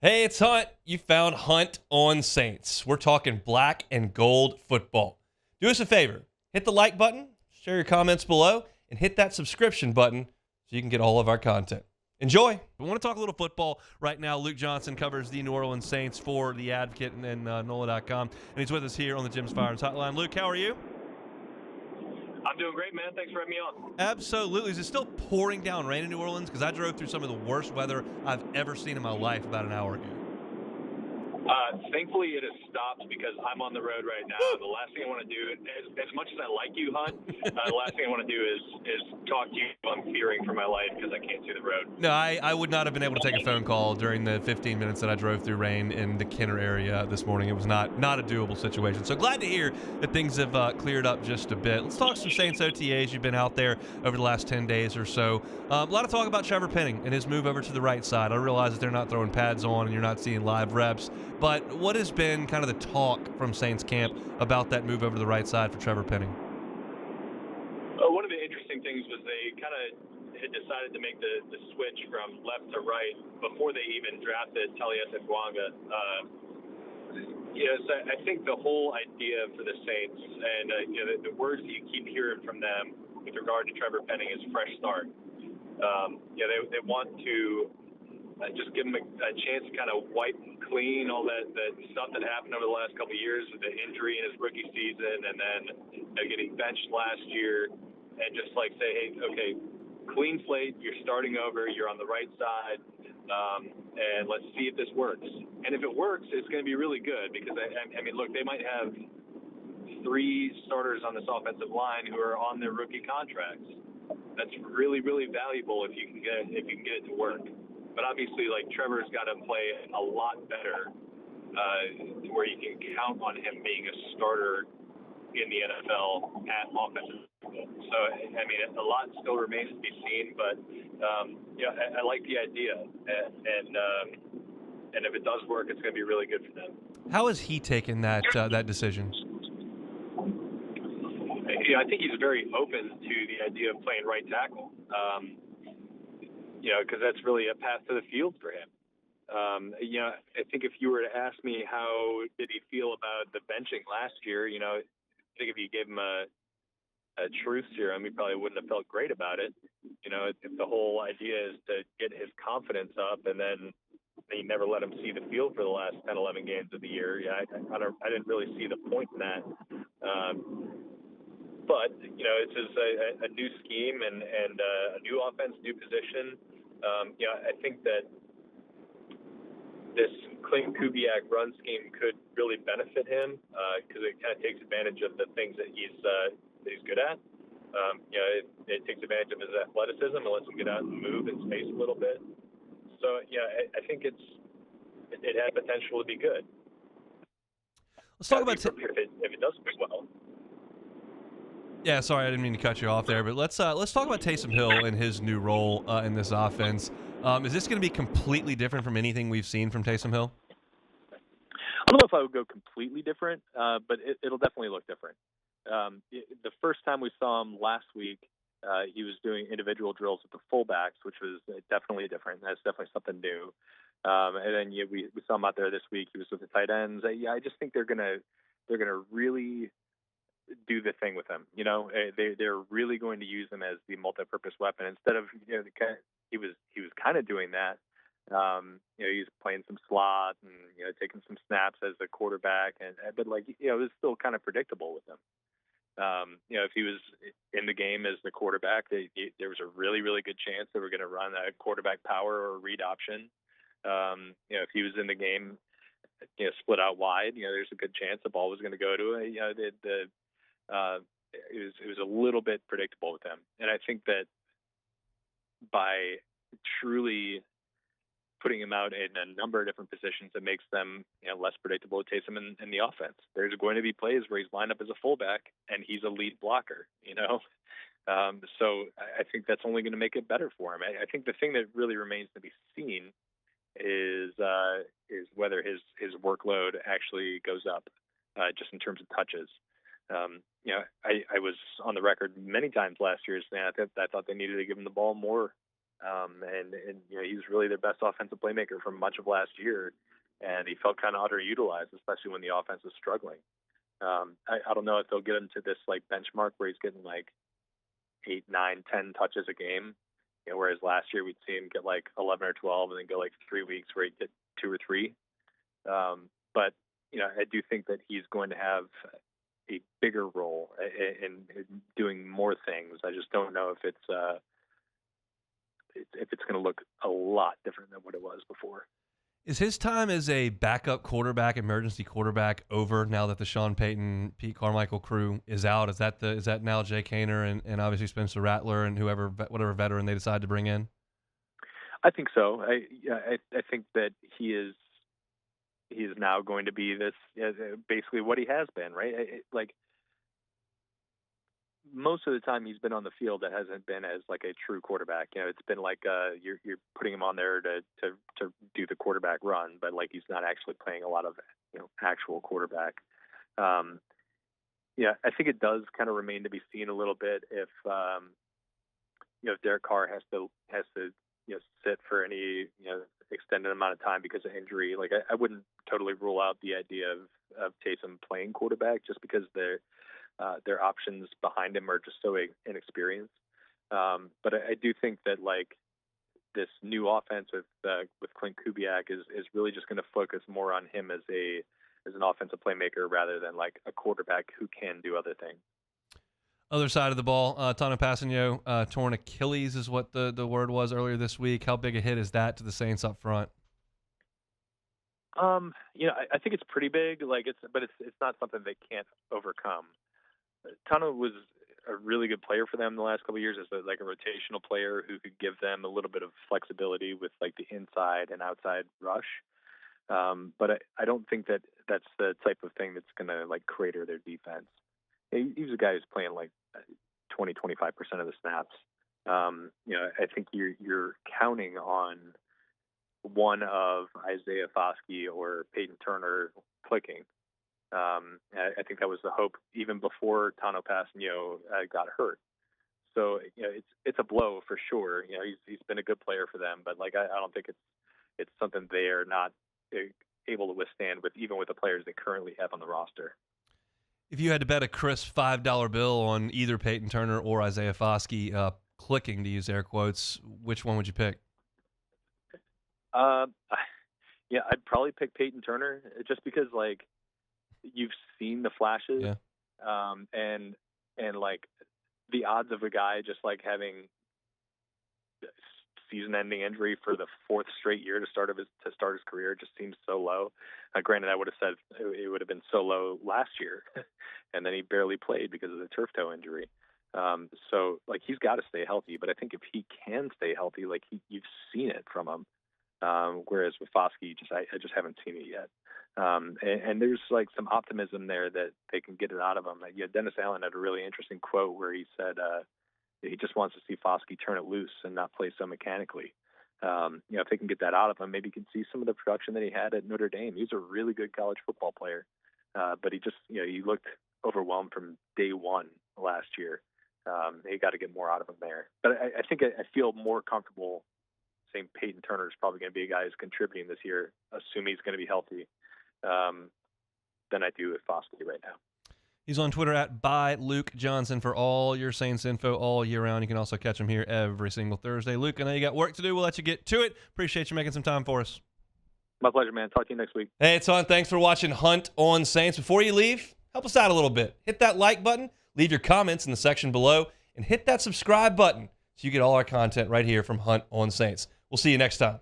Hey, it's Hunt. You found Hunt on Saints. We're talking black and gold football. Do us a favor. Hit the like button, share your comments below, and hit that subscription button so you can get all of our content. Enjoy. We want to talk a little football right now. Luke Johnson covers the New Orleans Saints for The Advocate and NOLA.com, and he's with us here on the Jim's Fires Hotline. Luke, how are you? I'm doing great, man. Thanks for having me on. Absolutely. Is it still pouring down rain in New Orleans? Because I drove through some of the worst weather I've ever seen in my life about an hour ago. Thankfully, it has stopped because I'm on the road right now. The last thing I want to do, as much as I like you, Hunt, the last thing I want to do is talk to you. I'm fearing for my life because I can't see the road. No, I would not have been able to take a phone call during the 15 minutes that I drove through rain in the Kenner area this morning. It was not a doable situation. So glad to hear that things have cleared up just a bit. Let's talk some Saints OTAs. You've been out there over the last 10 days or so. A lot of talk about Trevor Penning and his move over to the right side. I realize that they're not throwing pads on and you're not seeing live reps, but what has been kind of the talk from Saints camp about that move over to the right side for Trevor Penning? One of the interesting things was they kind of had decided to make the switch from left to right before they even drafted Taliesin Bwanga. So I think the whole idea for the Saints and the words that you keep hearing from them with regard to Trevor Penning is fresh start. They want to just give him a chance to kind of wipe clean all that stuff that happened over the last couple of years with the injury in his rookie season and then getting benched last year, and just like say, hey, okay, clean slate, you're starting over, you're on the right side, and let's see if this works. And if it works, it's going to be really good because, I mean, look, they might have 3 starters on this offensive line who are on their rookie contracts. That's really, really valuable if you can get it to work. But obviously, like, Trevor's got to play a lot better where you can count on him being a starter in the NFL at offensive level. So, I mean, a lot still remains to be seen, but I like the idea, and if it does work, it's going to be really good for them. How has he taken that decision? I think he's very open to the idea of playing right tackle. Because that's really a path to the field for him. I think if you were to ask me how did he feel about the benching last year, I think if you gave him a truth serum, he probably wouldn't have felt great about it. If the whole idea is to get his confidence up and then you never let him see the field for the last 10, 11 games of the year. I didn't really see the point in that. But, it's just a new scheme and a new offense, new position. I think that this Klint Kubiak run scheme could really benefit him because it kind of takes advantage of the things that he's good at. It takes advantage of his athleticism and lets him get out and move in space a little bit. So, I think it had potential to be good. Let's talk about if it does work well. Yeah, sorry, I didn't mean to cut you off there, but let's talk about Taysom Hill and his new role in this offense. Is this going to be completely different from anything we've seen from Taysom Hill? I don't know if I would go completely different, but it'll definitely look different. The first time we saw him last week, he was doing individual drills with the fullbacks, which was definitely different. That's definitely something new. And then we saw him out there this week. He was with the tight ends. I just think they're gonna really do the thing with him. They're really going to use him as the multi-purpose weapon instead of he was kind of doing that. He's playing some slot and taking some snaps as the quarterback, but it was still kind of predictable with him. If he was in the game as the quarterback, there was a really, really good chance they were going to run a quarterback power or read option. If he was in the game, split out wide, there's a good chance the ball was going to go to it. It was a little bit predictable with him, and I think that by truly putting him out in a number of different positions, it makes them less predictable. It takes him in the offense. There's going to be plays where he's lined up as a fullback and he's a lead blocker. So I think that's only going to make it better for him. I think the thing that really remains to be seen is whether his workload actually goes up, just in terms of touches. I was on the record many times last year saying I thought they needed to give him the ball more And he was really their best offensive playmaker for much of last year, and he felt kind of underutilized, especially when the offense was struggling. I don't know if they'll get him to this like benchmark where he's getting like 8, 9, 10 touches a game, whereas last year we'd see him get like 11 or 12 and then go like 3 weeks where he'd get 2 or 3. But I do think that he's going to have a bigger role in doing more things. I just don't know if it's going to look a lot different than what it was before. Is his time as a backup quarterback, emergency quarterback, over now that the Sean Payton, Pete Carmichael crew is out? Is that now Jay Kaner and obviously Spencer Rattler and whatever veteran they decide to bring in? I think so. I think that he is now going to be this basically what he has been, right? Like most of the time he's been on the field, that hasn't been as like a true quarterback. It's been like you're putting him on there to do the quarterback run, but like he's not actually playing a lot of actual quarterback. I think it does kind of remain to be seen a little bit if Derek Carr has to sit for any extended amount of time because of injury. Like I wouldn't totally rule out the idea of Taysom playing quarterback just because their options behind him are just so inexperienced. But I do think that like this new offense with Klint Kubiak is really just going to focus more on him as an offensive playmaker rather than like a quarterback who can do other things. Other side of the ball, Tano Passanio, torn Achilles is what the word was earlier this week. How big a hit is that to the Saints up front? I think it's pretty big. But it's not something they can't overcome. Tano was a really good player for them the last couple of years as a rotational player who could give them a little bit of flexibility with like the inside and outside rush. But I don't think that that's the type of thing that's going to like crater their defense. He's a guy who's playing like 20-25% of the snaps. I think you're counting on one of Isaiah Foskey or Peyton Turner clicking. I think that was the hope even before Tano Passanio got hurt. So it's a blow for sure. He's been a good player for them, but like I don't think it's something they are not able to withstand even with the players they currently have on the roster. If you had to bet a crisp $5 bill on either Peyton Turner or Isaiah Foskey clicking, to use air quotes, which one would you pick? I'd probably pick Peyton Turner just because like you've seen the flashes, and like the odds of a guy just like having season-ending injury for the 4th straight year to start his career just seems so low. Granted, I would have said it would have been so low last year, and then he barely played because of the turf toe injury. So like he's got to stay healthy, but I think if he can stay healthy, like you've seen it from him. Whereas with Foskey, I just haven't seen it yet. And there's like some optimism there that they can get it out of him. Dennis Allen had a really interesting quote where he said he just wants to see Foskey turn it loose and not play so mechanically. If they can get that out of him, maybe you can see some of the production that he had at Notre Dame. He was a really good college football player, but he just he looked overwhelmed from day one last year. They got to get more out of him there. But I think I feel more comfortable saying Peyton Turner is probably going to be a guy who's contributing this year, assuming he's going to be healthy, than I do with Foskey right now. He's on Twitter at @ByLukeJohnson for all your Saints info all year round. You can also catch him here every single Thursday. Luke, I know you got work to do. We'll let you get to it. Appreciate you making some time for us. My pleasure, man. Talk to you next week. Hey, it's on. Thanks for watching Hunt on Saints. Before you leave, help us out a little bit. Hit that like button, leave your comments in the section below, and hit that subscribe button so you get all our content right here from Hunt on Saints. We'll see you next time.